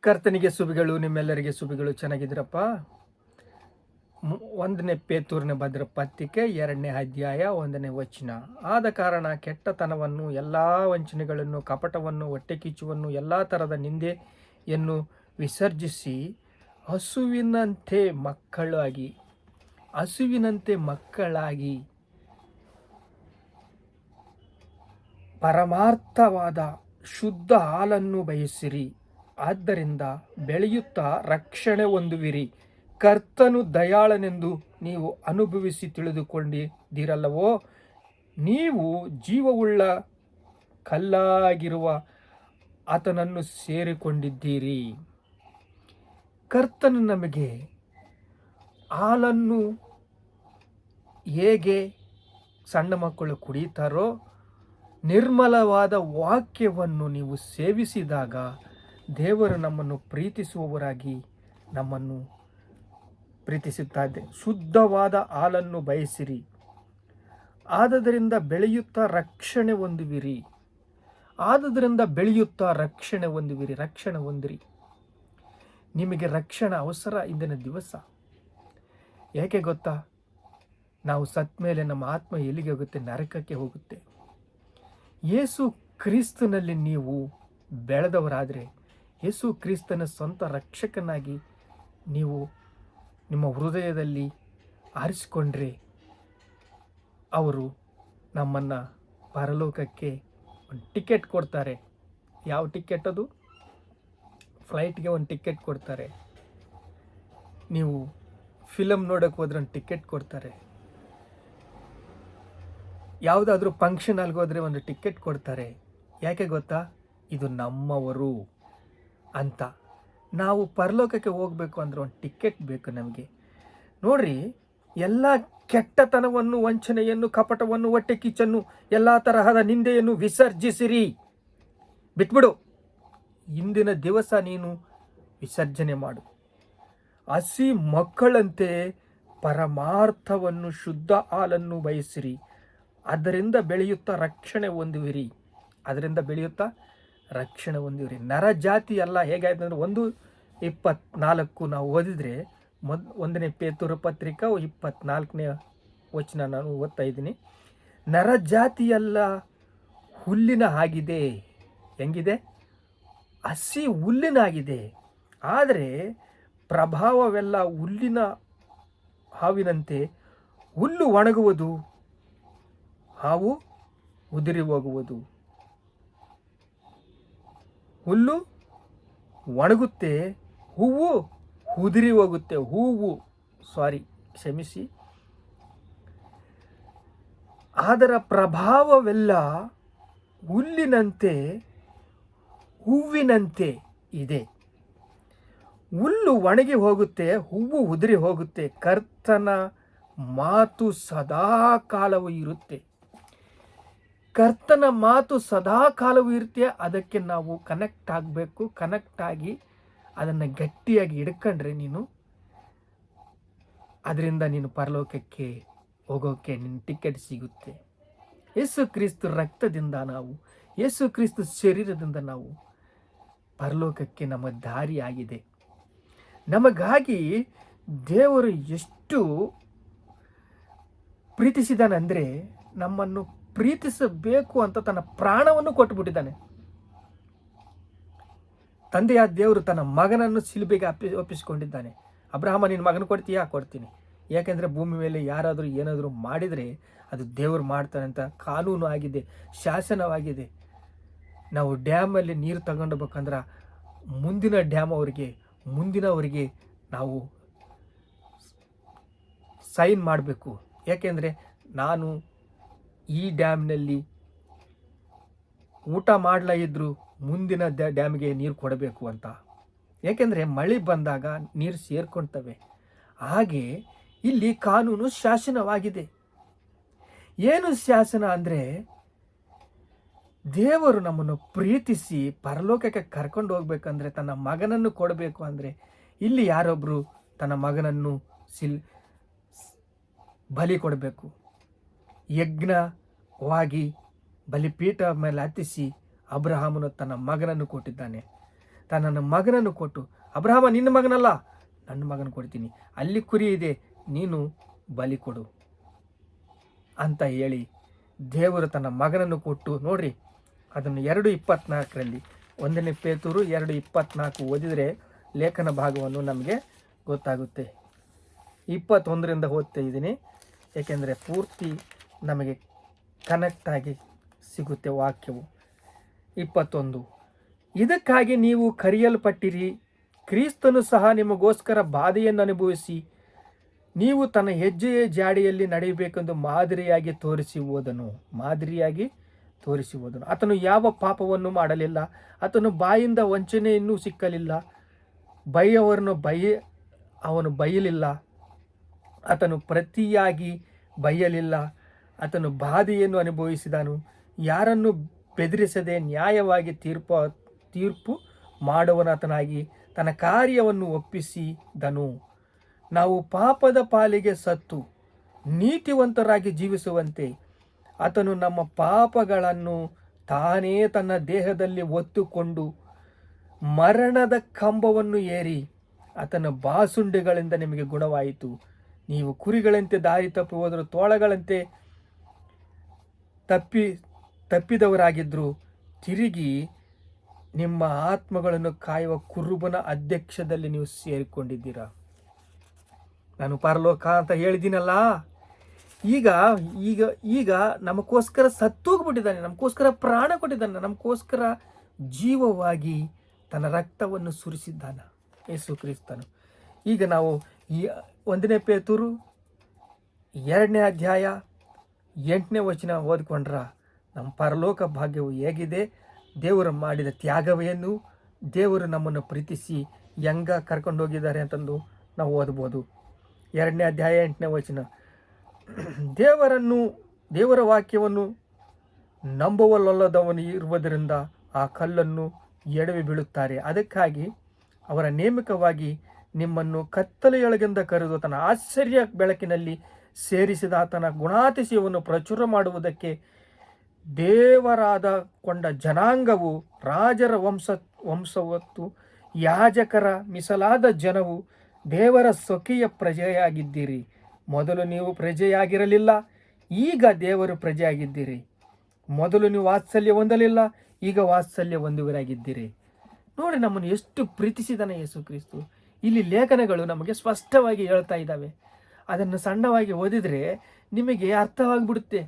ಕರ್ತನಿಗೆ ಸುಬಿಗಳು, ನಿಮ್ಮೆಲ್ಲರಿಗೆ ಸುಬಿಗಳು. ಚೆನ್ನಾಗಿದ್ದೀರಪ್ಪ? 1ನೇ ಪೇತೂರನ ಭದ್ರ ಪತ್ರಿಕೆ 2ನೇ ಅಧ್ಯಾಯ 1ನೇ ವಚನ. ಆದ ಕಾರಣ ಕೆಟ್ಟತನವನ್ನು, ಎಲ್ಲ ವಂಚನೆಗಳನ್ನು, ಕಪಟವನ್ನು, ಹೊಟ್ಟೆಕಿಚ್ಚುವನ್ನು, ಎಲ್ಲ ಥರದ ನಿಂದೆಯನ್ನು ವಿಸರ್ಜಿಸಿ ಹಸುವಿನಂತೆ ಮಕ್ಕಳಾಗಿ ಪರಮಾರ್ಥವಾದ ಶುದ್ಧ ಹಾಲನ್ನು ಬಯಸಿರಿ. ಆದ್ದರಿಂದ ಬೆಳೆಯುತ್ತಾ ರಕ್ಷಣೆ ಹೊಂದುವಿರಿ. ಕರ್ತನು ದಯಾಳನೆಂದು ನೀವು ಅನುಭವಿಸಿ ತಿಳಿದುಕೊಂಡಿದ್ದೀರಲ್ಲವೋ? ನೀವು ಜೀವವುಳ್ಳ ಕಲ್ಲಾಗಿರುವ ಆತನನ್ನು ಸೇರಿಕೊಂಡಿದ್ದೀರಿ. ಕರ್ತನು ನಮಗೆ ಹಾಲನ್ನು ಹೇಗೆ ಸಣ್ಣ ಮಕ್ಕಳು ಕುಡಿಯುತ್ತಾರೋ, ನಿರ್ಮಲವಾದ ವಾಕ್ಯವನ್ನು ನೀವು ಸೇವಿಸಿದಾಗ ದೇವರು ನಮ್ಮನ್ನು ಪ್ರೀತಿಸುವವರಾಗಿ ನಮ್ಮನ್ನು ಪ್ರೀತಿಸುತ್ತಾರೆ. ಶುದ್ಧವಾದ ಹಾಲನ್ನು ಬಯಸಿರಿ. ಆದದರಿಂದ ಬೆಳೆಯುತ್ತಾ ರಕ್ಷಣೆ ಹೊಂದುವಿರಿ. ರಕ್ಷಣೆ ಹೊಂದಿರಿ. ನಿಮಗೆ ರಕ್ಷಣೆ ಅವಸರ ಇಂದಿನ ದಿವಸ. ಯಾಕೆ ಗೊತ್ತಾ? ನಾವು ಸತ್ತ ಮೇಲೆ ನಮ್ಮ ಆತ್ಮ ಎಲ್ಲಿಗೆ ಹೋಗುತ್ತೆ? ನರಕಕ್ಕೆ ಹೋಗುತ್ತೆ. ಯೇಸು ಕ್ರಿಸ್ತನಲ್ಲಿ ನೀವು ಬೆಳೆದವರಾದರೆ, ಯೇಸು ಕ್ರಿಸ್ತನ ಸ್ವಂತ ರಕ್ಷಕನಾಗಿ ನೀವು ನಿಮ್ಮ ಹೃದಯದಲ್ಲಿ ಆರಿಸಿಕೊಂಡ್ರೆ, ಅವರು ನಮ್ಮನ್ನು ಪರಲೋಕಕ್ಕೆ ಒಂದು ಟಿಕೆಟ್ ಕೊಡ್ತಾರೆ. ಯಾವ ಟಿಕೆಟ್ ಅದು? ಫ್ಲೈಟ್ಗೆ ಒಂದು ಟಿಕೆಟ್ ಕೊಡ್ತಾರೆ. ನೀವು ಫಿಲಮ್ ನೋಡೋಕ್ಕೆ ಹೋದ್ರೆ ಒಂದು ಟಿಕೆಟ್ ಕೊಡ್ತಾರೆ. ಯಾವುದಾದ್ರೂ ಫಂಕ್ಷನ್ ಹೋದರೆ ಒಂದು ಟಿಕೆಟ್ ಕೊಡ್ತಾರೆ. ಯಾಕೆ ಗೊತ್ತಾ? ಇದು ನಮ್ಮವರು ಅಂತ. ನಾವು ಪರಲೋಕಕ್ಕೆ ಹೋಗಬೇಕು ಅಂದರೆ ಒಂದು ಟಿಕೆಟ್ ಬೇಕು ನಮಗೆ. ನೋಡ್ರಿ, ಎಲ್ಲ ಕೆಟ್ಟತನವನ್ನು, ವಂಚನೆಯನ್ನು, ಕಪಟವನ್ನು, ಹೊಟ್ಟೆ ಕಿಚ್ಚನ್ನು, ಎಲ್ಲ ತರಹದ ನಿಂದೆಯನ್ನು ವಿಸರ್ಜಿಸಿರಿ. ಬಿಟ್ಬಿಡು. ಇಂದಿನ ದಿವಸ ನೀನು ವಿಸರ್ಜನೆ ಮಾಡು. ಹಸಿ ಮಕ್ಕಳಂತೆ ಪರಮಾರ್ಥವನ್ನು, ಶುದ್ಧ ಹಾಲನ್ನು ಬಯಸಿರಿ. ಅದರಿಂದ ಬೆಳೆಯುತ್ತಾ ರಕ್ಷಣೆ ಹೊಂದುವಿರಿ. ನರಜಾತಿ ಅಲ್ಲ. ಹೇಗಾಯ್ತು ಅಂದರೆ 1:24 ನಾವು ಓದಿದರೆ, 1ನೇ ಪೇತೂರ ಪತ್ರಿಕೆ 24ನೇ ವಚನ ನಾನು ಓದ್ತಾ ಇದ್ದೀನಿ. ನರಜಾತಿಯಲ್ಲ, ಹುಲ್ಲಿನ ಆಗಿದೆ. ಹೆಂಗಿದೆ? ಹಸಿ ಹುಲ್ಲಿನಾಗಿದೆ. ಆದರೆ ಪ್ರಭಾವವೆಲ್ಲ ಹುಲ್ಲಿನ ಹಾವಿನಂತೆ. ಹುಲ್ಲು ಒಣಗುವುದು, ಹಾವು ಉದುರಿ ಹೋಗುವುದು. ಹುಲ್ಲು ಒಣಗುತ್ತೆ, ಹೂವು ಉದುರಿ ಹೋಗುತ್ತೆ. ಅದರ ಪ್ರಭಾವವೆಲ್ಲ ಹುಲ್ಲಿನಂತೆ, ಹೂವಿನಂತೆ ಇದೆ. ಹುಲ್ಲು ಒಣಗಿ ಹೋಗುತ್ತೆ, ಹೂವು ಉದುರಿ ಹೋಗುತ್ತೆ. ಕರ್ತನ ಮಾತು ಸದಾ ಕಾಲವೂ ಇರುತ್ತೆ. ಅದಕ್ಕೆ ನಾವು ಕನೆಕ್ಟ್ ಆಗಬೇಕು. ಕನೆಕ್ಟ್ ಆಗಿ ಅದನ್ನು ಗಟ್ಟಿಯಾಗಿ ಹಿಡ್ಕೊಂಡ್ರೆ ಅದರಿಂದ ನೀನು ಪರಲೋಕಕ್ಕೆ ಹೋಗೋಕ್ಕೆ ನಿನ್ನ ಟಿಕೆಟ್ ಸಿಗುತ್ತೆ. ಯೇಸು ಕ್ರಿಸ್ತು ರಕ್ತದಿಂದ ನಾವು, ಯೇಸು ಕ್ರಿಸ್ತು ಶರೀರದಿಂದ ನಾವು ಪರಲೋಕಕ್ಕೆ ನಮ್ಮ ದಾರಿ ಆಗಿದೆ. ನಮಗಾಗಿ ದೇವರು ಎಷ್ಟು ಪ್ರೀತಿಸಿದಾನಂದರೆ, ನಮ್ಮನ್ನು ಪ್ರೀತಿಸಬೇಕು ಅಂತ ತನ್ನ ಪ್ರಾಣವನ್ನು ಕೊಟ್ಟುಬಿಟ್ಟಿದ್ದಾನೆ. ತಂದೆಯಾದ ದೇವರು ತನ್ನ ಮಗನನ್ನು ಶಿಲುಬೆಗೆ ಒಪ್ಪಿಸಿಕೊಂಡಿದ್ದಾನೆ. ಅಬ್ರಹಾಮ, ನಿನ್ನ ಮಗನ ಕೊಡ್ತೀಯಾ? ಕೊಡ್ತೀನಿ. ಯಾಕೆಂದರೆ ಭೂಮಿ ಮೇಲೆ ಯಾರಾದರೂ ಏನಾದರೂ ಮಾಡಿದರೆ ಅದು ದೇವರು ಮಾಡ್ತಾನೆ ಅಂತ ಕಾನೂನು ಆಗಿದೆ, ಶಾಸನವಾಗಿದೆ. ನಾವು ಡ್ಯಾಮಲ್ಲಿ ನೀರು ತಗೊಂಡೋಗ್ಬೇಕಂದ್ರೆ ಮುಂದಿನವರಿಗೆ ನಾವು ಸೈನ್ ಮಾಡಬೇಕು. ಯಾಕೆಂದರೆ ನಾನು ಈ ಡ್ಯಾಮ್ನಲ್ಲಿ ಊಟ ಮಾಡಲ ಇದ್ದರೂ ಮುಂದಿನ ಡ್ಯಾಮ್ಗೆ ನೀರು ಕೊಡಬೇಕು ಅಂತ. ಯಾಕೆಂದರೆ ಮಳೆ ಬಂದಾಗ ನೀರು ಸೇರ್ಕೊಳ್ತವೆ. ಹಾಗೆ ಇಲ್ಲಿ ಕಾನೂನು ಶಾಸನವಾಗಿದೆ. ಏನು ಶಾಸನ ಅಂದರೆ, ದೇವರು ನಮ್ಮನ್ನು ಪ್ರೀತಿಸಿ ಪರಲೋಕಕ್ಕೆ ಕರ್ಕೊಂಡು ಹೋಗ್ಬೇಕಂದ್ರೆ, ತನ್ನ ಮಗನನ್ನು ಕೊಡಬೇಕು ಅಂದರೆ, ಇಲ್ಲಿ ಯಾರೊಬ್ಬರು ತನ್ನ ಮಗನನ್ನು ಬಲಿ ಕೊಡಬೇಕು. ಯಜ್ಞವಾಗಿ ಬಲಿಪೀಠ ಮೇಲೆ ಹತ್ತಿಸಿ ಅಬ್ರಹಾಮನು ತನ್ನ ಮಗನನ್ನು ಕೊಟ್ಟಿದ್ದಾನೆ. ತನ್ನ ಮಗನನ್ನು ಕೊಟ್ಟು, ಅಬ್ರಹಾಮ ನಿನ್ನ ಮಗನಲ್ಲ, ನನ್ನ ಮಗನ ಕೊಡ್ತೀನಿ, ಅಲ್ಲಿ ಕುರಿ ಇದೆ, ನೀನು ಬಲಿ ಕೊಡು ಅಂತ ಹೇಳಿ ದೇವರು ತನ್ನ ಮಗನನ್ನು ಕೊಟ್ಟು, ನೋಡ್ರಿ ಅದನ್ನು 2:24 1 ಪೇತೂರು 2:24 ಓದಿದರೆ ಲೇಖನ ಭಾಗವನ್ನು ನಮಗೆ ಗೊತ್ತಾಗುತ್ತೆ. 21 ಓದ್ತಾ ಇದ್ದೀನಿ, ಏಕೆಂದರೆ ಪೂರ್ತಿ ನಮಗೆ ಕನೆಕ್ಟ್ ಆಗಿ ಸಿಗುತ್ತೆ ವಾಕ್ಯವು. 21 ಇದಕ್ಕಾಗಿ ನೀವು ಕರೆಯಲ್ಪಟ್ಟಿರಿ, ಕ್ರಿಸ್ತನು ಸಹ ನಿಮಗೋಸ್ಕರ ಬಾಧೆಯನ್ನು ಅನುಭವಿಸಿ ನೀವು ತನ್ನ ಹೆಜ್ಜೆಯ ಜಾಡಿಯಲ್ಲಿ ನಡೆಯಬೇಕೆಂದು ಮಾದರಿಯಾಗಿ ತೋರಿಸಿ ಹೋದನು. ಆತನು ಯಾವ ಪಾಪವನ್ನು ಮಾಡಲಿಲ್ಲ, ಆತನು ಬಾಯಿಂದ ವಂಚನೆಯನ್ನು ಸಿಕ್ಕಲಿಲ್ಲ, ಅವನು ಬೈಯಲಿಲ್ಲ, ಆತನು ಪ್ರತಿಯಾಗಿ ಬೈಯಲಿಲ್ಲ, ಆತನು ಬಾಧೆಯನ್ನು ಅನುಭವಿಸಿದನು, ಯಾರನ್ನು ಬೆದರಿಸದೆ ನ್ಯಾಯವಾಗಿ ತೀರ್ಪು ಮಾಡುವನಾತನಾಗಿ ತನ್ನ ಕಾರ್ಯವನ್ನು ಒಪ್ಪಿಸಿದನು. ನಾವು ಪಾಪದ ಪಾಲಿಗೆ ಸತ್ತು ನೀತಿವಂತರಾಗಿ ಜೀವಿಸುವಂತೆ ಆತನು ನಮ್ಮ ಪಾಪಗಳನ್ನು ತಾನೇ ತನ್ನ ದೇಹದಲ್ಲಿ ಹೊತ್ತುಕೊಂಡು ಮರಣದ ಕಂಬವನ್ನು ಏರಿ ಆತನ ಬಾಸುಂಡೆಗಳಿಂದ ನಿಮಗೆ ಗುಣವಾಯಿತು. ನೀವು ಕುರಿಗಳಂತೆ ದಾರಿ ತಪ್ಪಿ ಹೋದರೂ ತೋಳಗಳಂತೆ ತಪ್ಪಿದವರಾಗಿದ್ದರು. ತಿರುಗಿ ನಿಮ್ಮ ಆತ್ಮಗಳನ್ನು ಕಾಯುವ ಕುರುಬನ ಅಧ್ಯಕ್ಷದಲ್ಲಿ ನೀವು ಸೇರಿಕೊಂಡಿದ್ದೀರಾ. ನಾನು ಪರಲೋಕ ಅಂತ ಹೇಳಿದ್ದೀನಲ್ಲ, ಈಗ ಈಗ ಈಗ ನಮಗೋಸ್ಕರ ಸತ್ತೋಗ್ಬಿಟ್ಟಿದ್ದಾನೆ, ನಮಗೋಸ್ಕರ ಪ್ರಾಣ ಕೊಟ್ಟಿದ್ದಾನೆ, ನಮಗೋಸ್ಕರ ಜೀವವಾಗಿ ತನ್ನ ರಕ್ತವನ್ನು ಸುರಿಸಿದ್ದಾನೆ ಯೇಸು ಕ್ರಿಸ್ತನು. ಈಗ ನಾವು ಈ 1 ಪೇತೂರು 2ನೇ ಅಧ್ಯಾಯ 8ನೇ ವಚನ ಓದ್ಕೊಂಡ್ರ ನಮ್ಮ ಪರಲೋಕ ಭಾಗ್ಯವು ಹೇಗಿದೆ, ದೇವರು ಮಾಡಿದ ತ್ಯಾಗವೇನು, ದೇವರು ನಮ್ಮನ್ನು ಪ್ರೀತಿಸಿ ಹೆಂಗ ಕರ್ಕೊಂಡೋಗಿದ್ದಾರೆ ಅಂತಂದು ನಾವು ಓದ್ಬೋದು. 2ನೇ ಅಧ್ಯಾಯ 8ನೇ ವಚನ, ದೇವರ ವಾಕ್ಯವನ್ನು ನಂಬುವಲ್ಲದವನು ಇರುವುದರಿಂದ ಆ ಕಲ್ಲನ್ನು ಎಡವಿ ಬೀಳುತ್ತಾರೆ. ಅದಕ್ಕಾಗಿ ಅವರ ನೇಮಕವಾಗಿ ನಿಮ್ಮನ್ನು ಕತ್ತಲೆಯೊಳಗಿಂದ ಕರೆದು ತನ್ನ ಆಶ್ಚರ್ಯ ಬೆಳಕಿನಲ್ಲಿ ಸೇರಿಸಿದ ಆತನ ಗುಣಾತಿಶಯವನ್ನು ಪ್ರಚುರ ಮಾಡುವುದಕ್ಕೆ ದೇವರಾದ ಕೊಂಡ ಜನಾಂಗವು, ರಾಜರ ವಂಶವತ್ತು, ಯಾಜಕರ ಮೀಸಲಾದ ಜನವು, ದೇವರ ಸ್ವಕೀಯ ಪ್ರಜೆಯಾಗಿದ್ದೀರಿ. ಮೊದಲು ನೀವು ಪ್ರಜೆಯಾಗಿರಲಿಲ್ಲ, ಈಗ ದೇವರು ಪ್ರಜೆಯಾಗಿದ್ದೀರಿ. ಮೊದಲು ನೀವು ವಾತ್ಸಲ್ಯ ಹೊಂದಲಿಲ್ಲ, ಈಗ ವಾತ್ಸಲ್ಯ ಹೊಂದುವರಾಗಿದ್ದೀರಿ. ನೋಡಿ ನಮ್ಮನ್ನು ಎಷ್ಟು ಪ್ರೀತಿಸಿದಾನೆ ಯೇಸು ಕ್ರಿಸ್ತು. ಇಲ್ಲಿ ಲೇಖನಗಳು ನಮಗೆ ಸ್ಪಷ್ಟವಾಗಿ ಹೇಳ್ತಾ ಇದ್ದಾವೆ. ಅದನ್ನು ಸಣ್ಣವಾಗಿ ಓದಿದರೆ ನಿಮಗೆ ಅರ್ಥವಾಗಿಬಿಡುತ್ತೆ.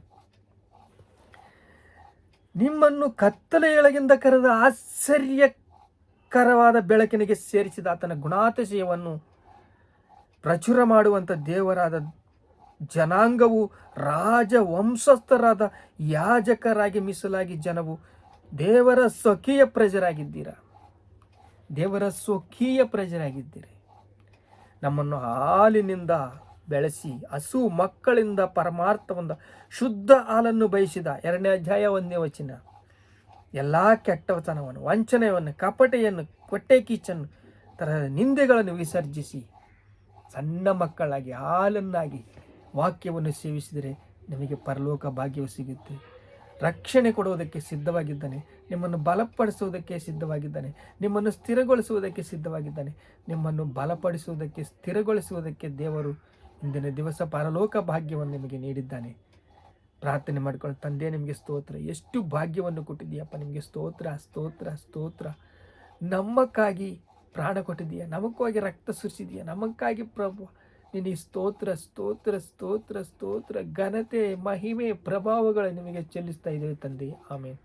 ನಿಮ್ಮನ್ನು ಕತ್ತಲೆಯೊಳಗಿಂದ ಕರೆದ ಆಶ್ಚರ್ಯಕರವಾದ ಬೆಳಕಿನಿಗೆ ಸೇರಿಸಿದ ಆತನ ಗುಣಾತಿಶಯವನ್ನು ಪ್ರಚುರ ಮಾಡುವಂಥ ದೇವರಾದ ಜನಾಂಗವು, ರಾಜ ವಂಶಸ್ಥರಾದ ಯಾಜಕರಾಗಿ ಮೀಸಲಾಗಿ ಜನವು, ದೇವರ ಸ್ವಕೀಯ ಪ್ರಜರಾಗಿದ್ದೀರಾ. ನಮ್ಮನ್ನು ಹಾಲಿನಿಂದ ಬೆಳೆಸಿ ಹಸು ಮಕ್ಕಳಿಂದ ಪರಮಾರ್ಥವಂದ ಶುದ್ಧ ಹಾಲನ್ನು ಬಯಸಿದ 2ನೇ ಅಧ್ಯಾಯ 1ನೇ ವಚನ, ಎಲ್ಲ ಕೆಟ್ಟತನವನ್ನು, ವಂಚನೆಯನ್ನು, ಕಪಟೆಯನ್ನು, ಹೊಟ್ಟೆ ಕೀಚನ್ನು ತರಹದ ನಿಂದೆಗಳನ್ನು ವಿಸರ್ಜಿಸಿ ಸಣ್ಣ ಮಕ್ಕಳಾಗಿ ಹಾಲನ್ನಾಗಿ ವಾಕ್ಯವನ್ನು ಸೇವಿಸಿದರೆ ನಿಮಗೆ ಪರಲೋಕ ಭಾಗ್ಯವು ಸಿಗುತ್ತೆ. ರಕ್ಷಣೆ ಕೊಡುವುದಕ್ಕೆ ಸಿದ್ಧವಾಗಿದ್ದಾನೆ, ನಿಮ್ಮನ್ನು ಬಲಪಡಿಸುವುದಕ್ಕೆ ಸಿದ್ಧವಾಗಿದ್ದಾನೆ, ನಿಮ್ಮನ್ನು ಸ್ಥಿರಗೊಳಿಸುವುದಕ್ಕೆ ಸಿದ್ಧವಾಗಿದ್ದಾನೆ. ನಿಮ್ಮನ್ನು ಬಲಪಡಿಸುವುದಕ್ಕೆ, ಸ್ಥಿರಗೊಳಿಸುವುದಕ್ಕೆ ದೇವರು ಇಂದಿನ ದಿವಸ ಪರಲೋಕ ಭಾಗ್ಯವನ್ನು ನಿಮಗೆ ನೀಡಿದ್ದಾನೆ. ಪ್ರಾರ್ಥನೆ ಮಾಡಿಕೊಂಡು, ತಂದೆ ನಿಮಗೆ ಸ್ತೋತ್ರ, ಎಷ್ಟು ಭಾಗ್ಯವನ್ನು ಕೊಟ್ಟಿದ್ದೀಯಪ್ಪ, ನಿಮಗೆ ಸ್ತೋತ್ರ ಸ್ತೋತ್ರ ಸ್ತೋತ್ರ. ನಮಕ್ಕಾಗಿ ಪ್ರಾಣ ಕೊಟ್ಟಿದ್ದೀಯ, ನಮಕ್ಕಾಗಿ ರಕ್ತ ಸುರಿಸಿದೀಯ, ನಮಕ್ಕಾಗಿ ಪ್ರಭು ನಿನಗೆ ಸ್ತೋತ್ರ ಸ್ತೋತ್ರ ಸ್ತೋತ್ರ ಸ್ತೋತ್ರ. ಘನತೆ, ಮಹಿಮೆ, ಪ್ರಭಾವಗಳು ನಿಮಗೆ ಚೆಲ್ಲಿಸ್ತಾ ಇದ್ದೇವೆ ತಂದೆ. ಆಮೇಲೆ